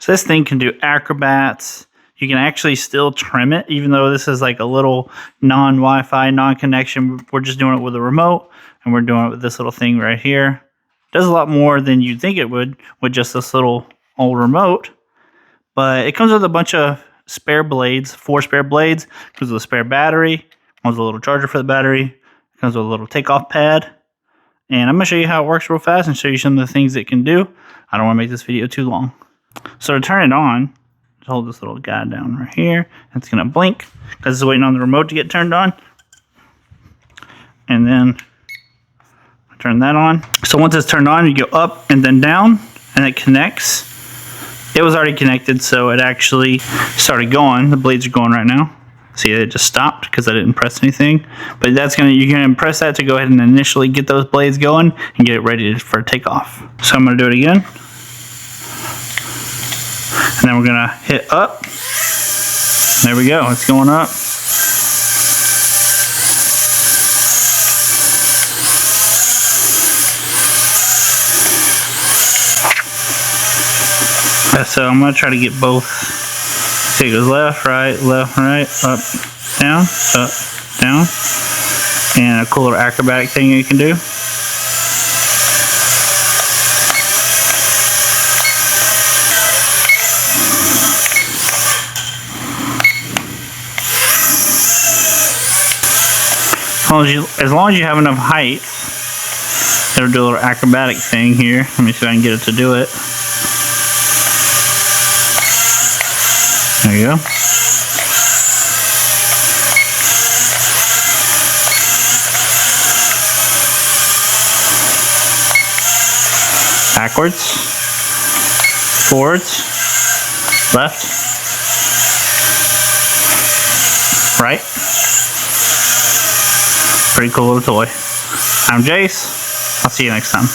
So this thing can do acrobats. You can actually still trim it, even though this is like a little non-Wi-Fi, non-connection. We're just doing it with a remote, and we're doing it with this little thing right here. It does a lot more than you'd think it would with just this little old remote. But it comes with a bunch of spare blades, 4 spare blades. It comes with a spare battery. Comes with a little charger for the battery. It comes with a little takeoff pad. And I'm going to show you how it works real fast and show you some of the things it can do. I don't want to make this video too long. So to turn it on, just hold this little guy down right here. It's going to blink because it's waiting on the remote to get turned on. And then turn that on. So once it's turned on, you go up and then down, and it connects. It was already connected, so it actually started going. The blades are going right now. See, it just stopped because I didn't press anything. But you're gonna press that to go ahead and initially get those blades going and get it ready for takeoff. So I'm gonna do it again. And then we're gonna hit up. There we go, it's going up. So I'm going to try to get both. See, it goes left, right, up, down, and a cool little acrobatic thing you can do. As long as you have enough height, it'll do a little acrobatic thing here. Let me see if I can get it to do it. There you go. Backwards, forwards, left, right. Pretty cool little toy. I'm Jace. I'll see you next time.